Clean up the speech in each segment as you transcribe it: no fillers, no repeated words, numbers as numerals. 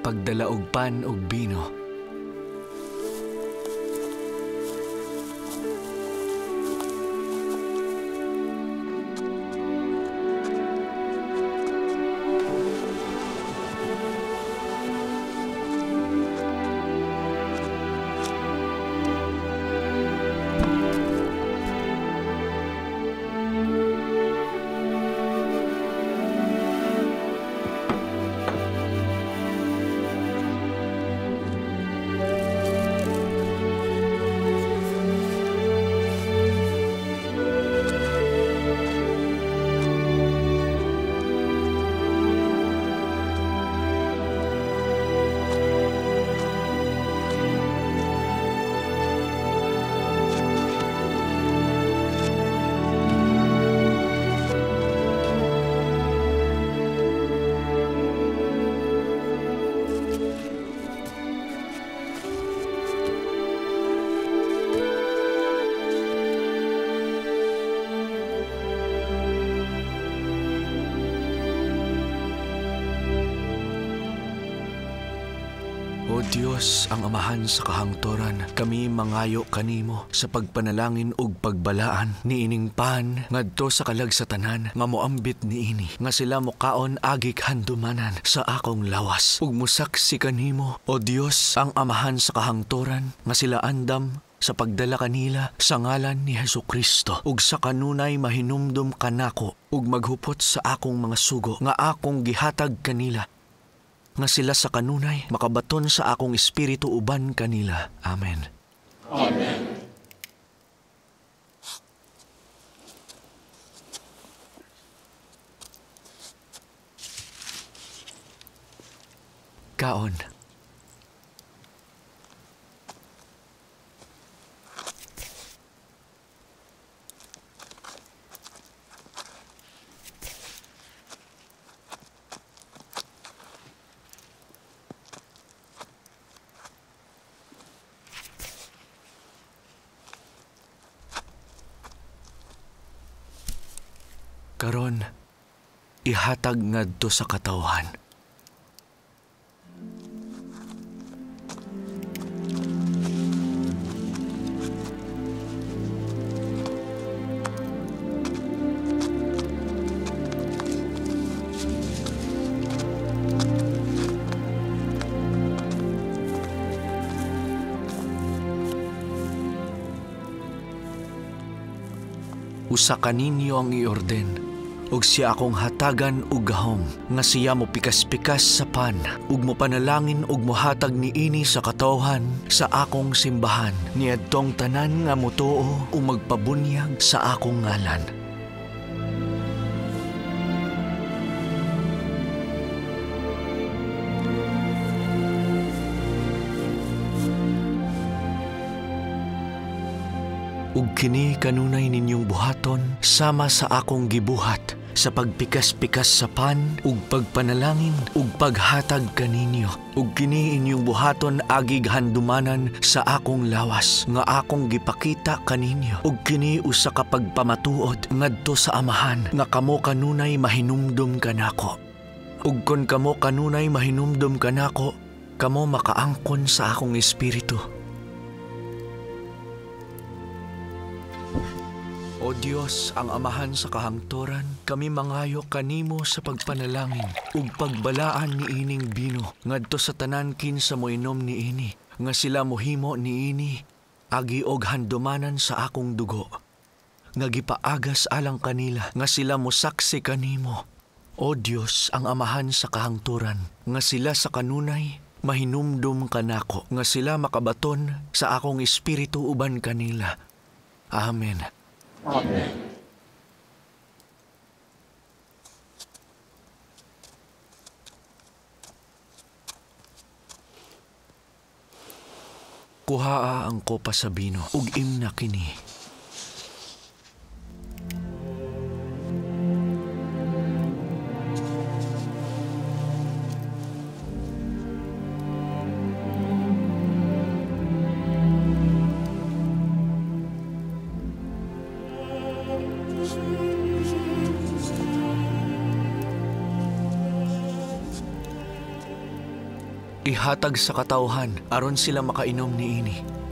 pagdala og pan ug bino. O Dios, ang amahan sa kahangturan, kami mangayo kanimo sa pagpanalangin ug pagbalaan niining pan ngadto sa kalagsatanan nga moambit niini nga sila mokaon agik handumanan sa akong lawas ug musaksi kanimo. O Dios, ang amahan sa kahangturan nga sila andam sa pagdala kanila sa ngalan ni Hesukristo ug sa kanunay mahinumdum kanako ug maghupot sa akong mga sugo nga akong gihatag kanila nga sila sa kanunay makabaton sa akong espiritu uban kanila. Amen. Amen. Kaon. Karon, ihatag ngadto sa katawhan. Usa kaninyo ang iorden, ug siya akong hatagan ug gahom, nga siya mo pikas-pikas sa pan, ug mo panalangin ug mohatag niini sa katawhan sa akong simbahan, niadtong tanan nga motuo ug magpabunyag sa akong ngalan. Ug kini kanunay ninyong buhaton sama sa akong gibuhat sa pagpikas-pikas sa pan ug pagpanalangin ug paghatag kaninyo. Ug kini inyong buhaton agig handumanan sa akong lawas nga akong gipakita kaninyo. Ug kini usa ka pagpamatuod ngadto sa amahan nga kamo kanunay mahinumdum kanako. Ug kon kamo kanunay mahinumdum kanako, kamo makaangkon sa akong espiritu. O Diyos, ang amahan sa kahangturan, kami mangayo kanimo sa pagpanalangin ug pagbalaan niining bino ngadto sa tanan kinsa moinom niini nga sila mohimo niini agi og handumanan sa akong dugo nga gipaagas alang kanila nga sila mosaksi kanimo. O Diyos, ang amahan sa kahangturan, nga sila sa kanunay mahinumdum kanako nga sila makabaton sa akong espiritu uban kanila. Amen. Amen. Kuhaa ang kopa sa bino ug imna kini. ihatag sa katawhan aron sila makainom niini.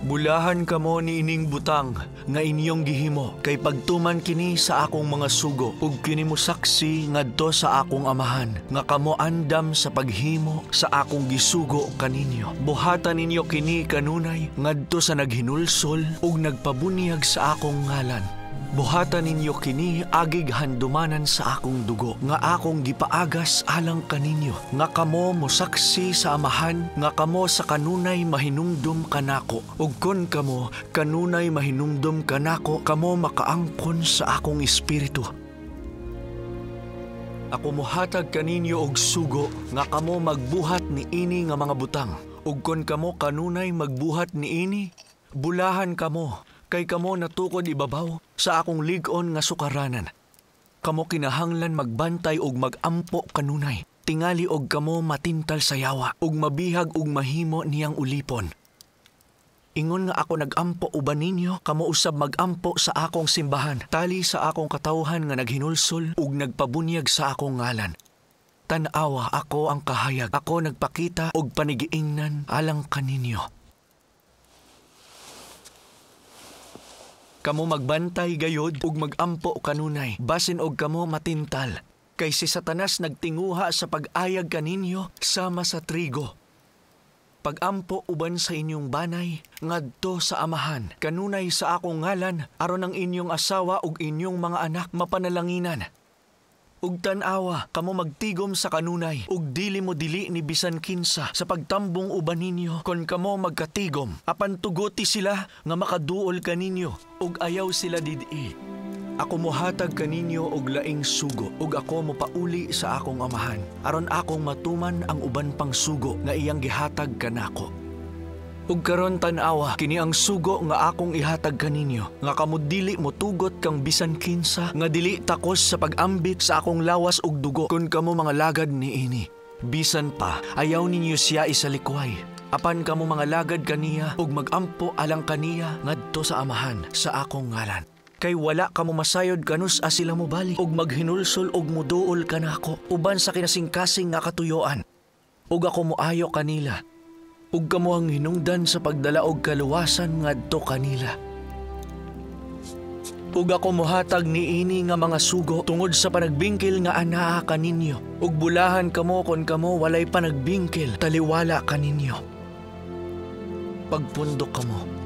Bulahan kamo ni ining butang nga inyong gihimo kay pagtuman kini sa akong mga sugo ug kini mo saksi ngadto sa akong amahan nga kamo andam sa paghimo sa akong gisugo kaninyo. Buhatan ninyo kini kanunay ngadto sa naghinulsol ug nagpabunyag sa akong ngalan. Buhatan ninyo kini agig handumanan sa akong dugo nga akong gipaagas alang kaninyo nga kamo mosaksi sa amahan nga kamo sa kanunay mahinumdum kanako ug kon kamo kanunay mahinumdum kanako kamo makaangkon sa akong espiritu. Ako mohatag kaninyo og sugo nga kamo magbuhat niini nga mga butang ug kon kamo kanunay magbuhat niini bulahan kamo kay kamo natukod ibabaw sa akong lig-on nga sukaranan. Kamo kinahanglan magbantay og magampo kanunay. Tingali og kamo matintal sa yawa ug mabihag ug mahimo niyang ulipon. Ingon nga ako nagampo uban ninyo, kamo usab magampo sa akong simbahan, tali sa akong katawhan nga naghinulsol ug nagpabunyag sa akong ngalan. Tan-awa ako ang kahayag, ako nagpakita og panigiingnan alang kaninyo. Kamo magbantay gayod ug magampo kanunay, basin og kamo matintal. Kay si Satanas nagtinguha sa pag-ayag kaninyo sama sa trigo. Pagampo uban sa inyong banay, ngadto sa amahan, kanunay sa akong ngalan, aron ang inyong asawa ug inyong mga anak mapanalanginan. Ug tan-awa, kamo magtigom sa kanunay, ug dili mo dili ni bisan kinsa sa pagtambong uban ninyo, kon kamo magkatigom, apan tugoti sila nga makaduol kaninyo, ug ayaw sila didi. Ako mohatag kaninyo og laing sugo, ug ako mopauli sa akong amahan, aron akong matuman ang uban pang sugo nga iyang gihatag kanako. Ug karon tan-awa, kini ang sugo nga akong ihatag kaninyo, nga kamo dili motugot kang bisan kinsa, nga dili takos sa pag-ambit sa akong lawas ug dugo, kun kamo mga lagad niini. Bisan pa, ayaw ninyo siya isalikway. Apan kamo mga lagad kaniya, ug magampo alang kaniya ngadto sa amahan sa akong ngalan. Kay wala kamo masayod kanus a sila mo balik, ug maghinulsol ug muduol kanako, uban sa kinasingkasing nga katuyoan. Ug ako moayo kanila, ug kamo ang hinungdan sa pagdala og kaluwasan ngadto kanila. Ug ako mohatag niini nga mga sugo tungod sa panagbingkil nga anaa kaninyo, ug bulahan kamo kon kamo walay panagbingkil taliwala kaninyo. Pagpundok kamo.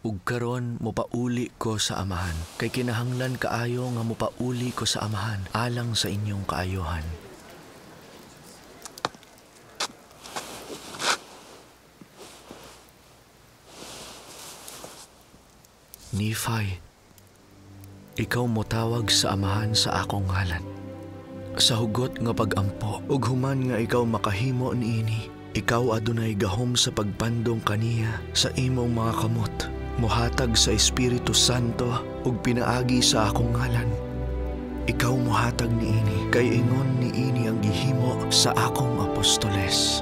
Ug karon mopauli ko sa amahan, kay kinahanglan kaayo nga mopauli ko sa amahan alang sa inyong kaayohan. Nephi, ikaw motawag sa amahan sa akong ngalan. Sa hugot nga pagampo, ug human nga ikaw makahimo niini, ikaw adunay gahom sa pagpandong kaniya sa imong mga kamot. Muhatag sa Espiritu Santo ug pinaagi sa akong ngalan. Ikaw muhatag niini, kay ingon niini ang gihimo sa akong apostoles.